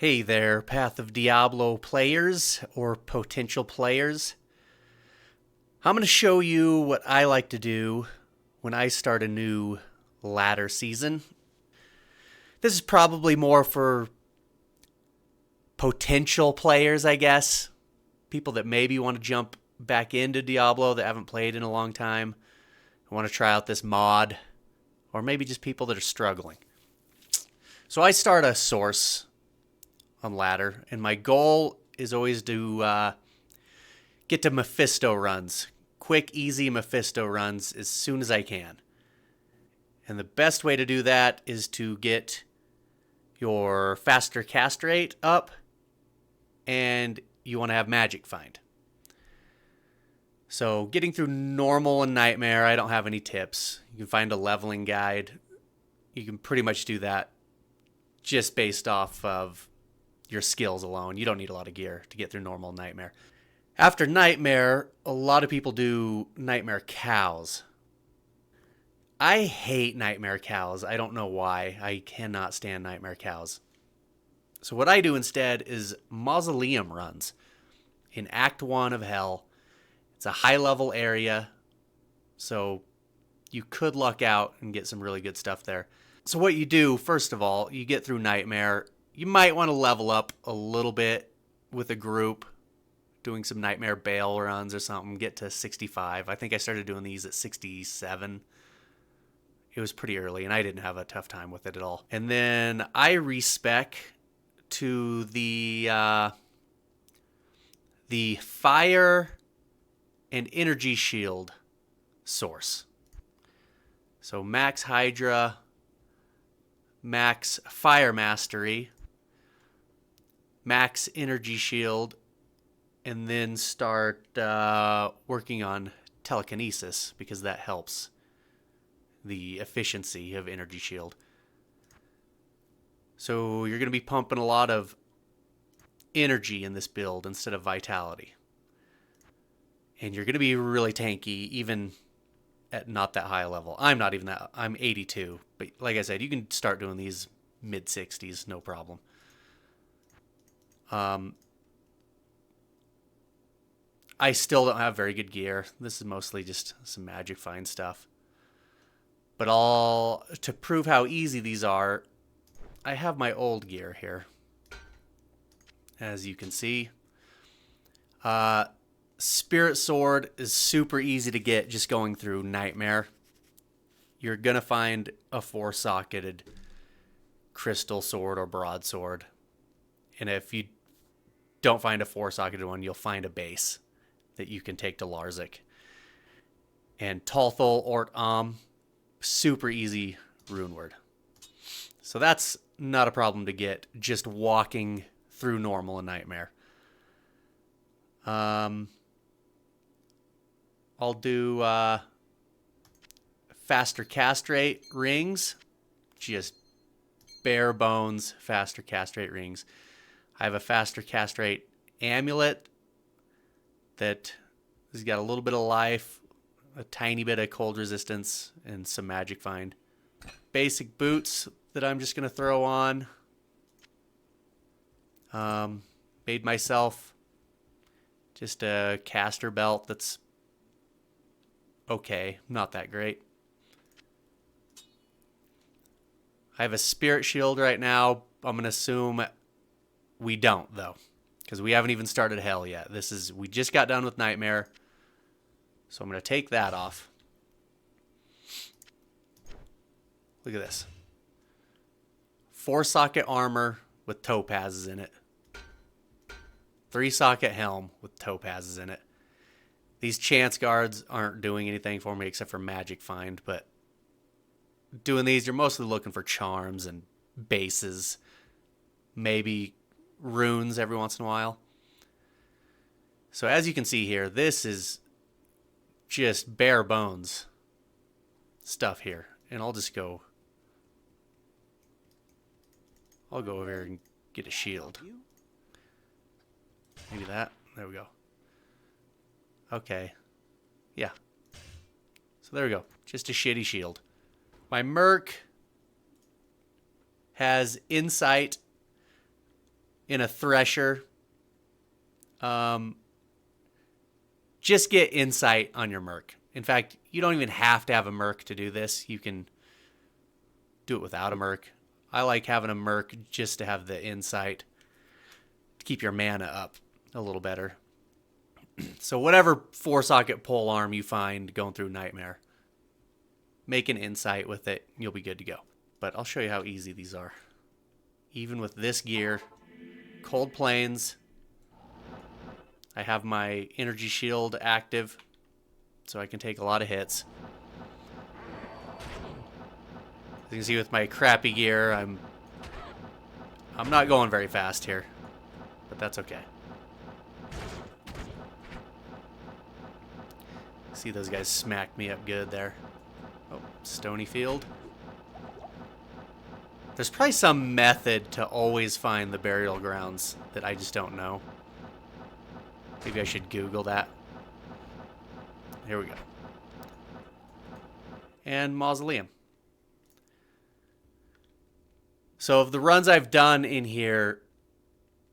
Hey there, Path of Diablo players or potential players. I'm going to show you what I like to do when I start a new ladder season. This is probably more for potential players, I guess. People that maybe want to jump back into Diablo that haven't played in a long time, want to try out this mod, or maybe just people that are struggling. So I start a source on ladder, and my goal is always to get to Mephisto runs. Quick, easy Mephisto runs as soon as I can. And the best way to do that is to get your faster cast rate up, and you want to have magic find. So getting through normal and nightmare, I don't have any tips. You can find a leveling guide. You can pretty much do that just based off of your skills alone. You don't need a lot of gear to get through normal and nightmare. After nightmare, a lot of people do nightmare cows. I hate nightmare cows. I don't know why. I cannot stand nightmare cows. So what I do instead is Mausoleum runs in Act 1 of Hell. It's a high level area, so you could luck out and get some really good stuff there. So what you do, first of all, you get through nightmare. You might want to level up a little bit with a group, doing some nightmare bail runs or something, get to 65. I think I started doing these at 67. It was pretty early, and I didn't have a tough time with it at all. And then I respec to the fire and energy shield source. So max Hydra, max fire mastery, max energy shield, and then start working on telekinesis because that helps the efficiency of energy shield. So you're going to be pumping a lot of energy in this build instead of vitality. And you're going to be really tanky even at not that high a level. I'm not even that. I'm 82. But like I said, you can start doing these mid 60s, no problem. I still don't have very good gear. This is mostly just some magic find stuff. But to prove how easy these are, I have my old gear here. As you can see. Spirit Sword is super easy to get just going through Nightmare. You're going to find a 4-socketed Crystal Sword or Broadsword. And if you don't find a 4-socketed one, you'll find a base that you can take to Larzik. And Talthol or super easy rune word. So that's not a problem to get just walking through normal and nightmare. I'll do faster cast rate rings. Just bare bones faster cast rate rings. I have a faster cast rate amulet that has got a little bit of life, a tiny bit of cold resistance, and some magic find. Basic boots that I'm just going to throw on. Made myself just a caster belt that's okay, not that great. I have a spirit shield right now. I'm going to assume we don't, though, because we haven't even started hell yet. We just got done with nightmare. So I'm going to take that off. Look at this. 4-socket armor with topazes in it. 3-socket helm with topazes in it. These chance guards aren't doing anything for me except for magic find, but doing these, you're mostly looking for charms and bases, maybe runes every once in a while. So as you can see here, this is just bare bones stuff here. And I'll go over here and get a shield. Maybe that. There we go. Okay. Yeah. So there we go. Just a shitty shield. My Merc has insight in a thresher, just get insight on your merc. In fact, you don't even have to have a merc to do this. You can do it without a merc. I like having a merc just to have the insight to keep your mana up a little better. So whatever 4-socket pole arm you find going through Nightmare, make an insight with it, and you'll be good to go. But I'll show you how easy these are. Even with this gear, cold plains, I have my energy shield active, so I can take a lot of hits. As you can see with my crappy gear, I'm not going very fast here, but that's okay. See those guys smacked me up good there. Oh, stony field. There's probably some method to always find the burial grounds that I just don't know. Maybe I should Google that. Here we go. And Mausoleum. So of the runs I've done in here,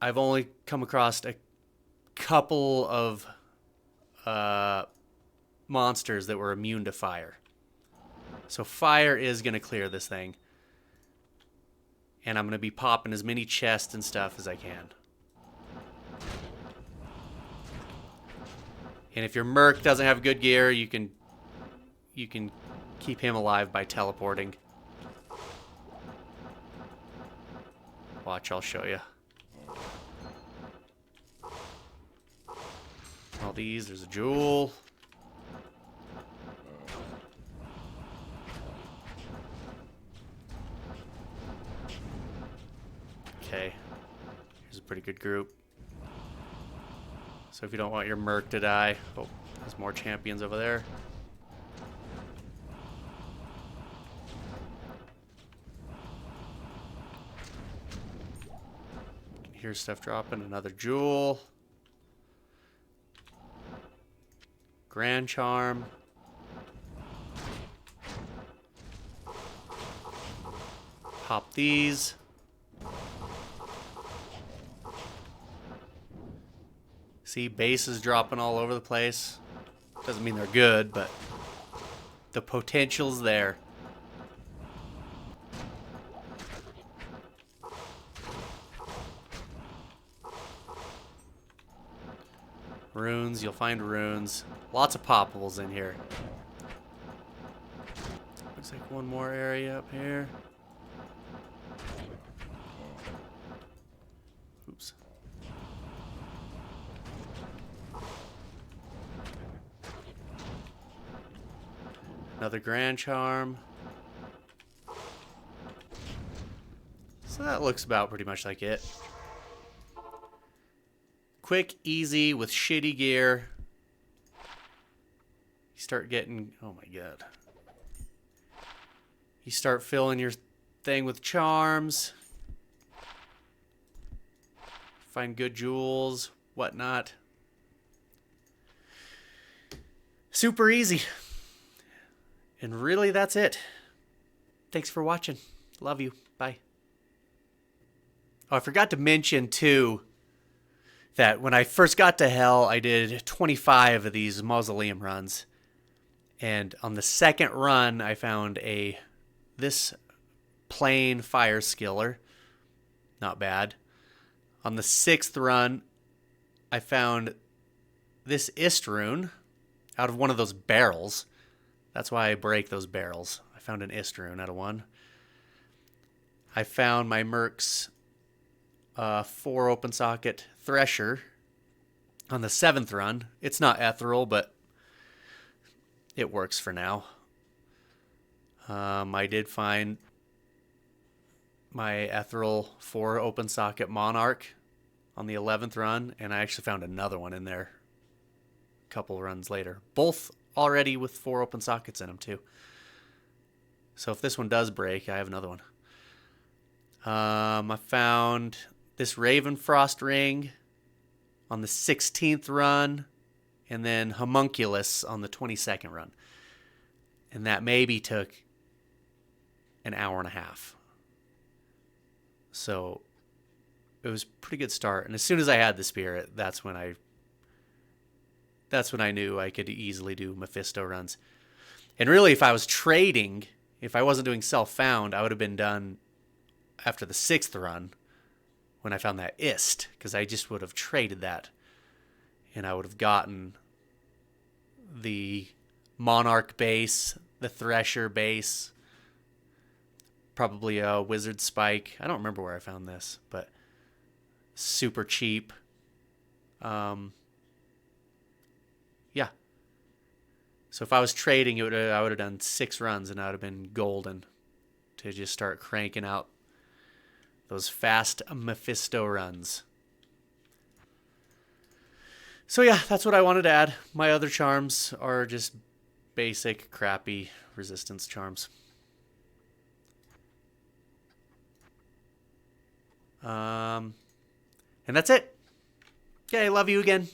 I've only come across a couple of monsters that were immune to fire. So fire is going to clear this thing. And I'm going to be popping as many chests and stuff as I can. And if your merc doesn't have good gear, you can keep him alive by teleporting. Watch, I'll show you. All these, there's a jewel. Okay, here's a pretty good group. So if you don't want your merc to die, oh, there's more champions over there. Here's stuff dropping, another jewel. Grand charm. Pop these. See, bases dropping all over the place. Doesn't mean they're good, but the potential's there. Runes, you'll find runes. Lots of poppables in here. Looks like one more area up here. Oops. Another grand charm. So that looks about pretty much like it. Quick, easy, with shitty gear. You start getting... Oh my god. You start filling your thing with charms. Find good jewels, whatnot. Super easy. And really, that's it. Thanks for watching. Love you. Bye. Oh, I forgot to mention, too, that when I first got to Hell, I did 25 of these Mausoleum runs. And on the second run, I found this plain fire skiller. Not bad. On the 6th run, I found this Ist rune out of one of those barrels. That's why I break those barrels. I found an Ist rune out of one. I found my Merc's 4 open socket Thresher on the 7th run. It's not ethereal, but it works for now. I did find my ethereal 4 open socket Monarch on the 11th run, and I actually found another one in there a couple runs later. Both already with 4 open sockets in them too. So if this one does break, I have another one. I found this Ravenfrost ring on the 16th run, and then Homunculus on the 22nd run. And that maybe took an hour and a half. So it was a pretty good start. And as soon as I had the spirit, that's when I knew I could easily do Mephisto runs. And really, if I was trading, if I wasn't doing self-found, I would have been done after the 6th run when I found that Ist, because I just would have traded that. And I would have gotten the Monarch base, the Thresher base, probably a Wizard Spike. I don't remember where I found this, but super cheap. Yeah. So if I was trading, I would have done 6 runs, and I would have been golden to just start cranking out those fast Mephisto runs. So yeah, that's what I wanted to add. My other charms are just basic, crappy resistance charms. And that's it. Okay, love you again.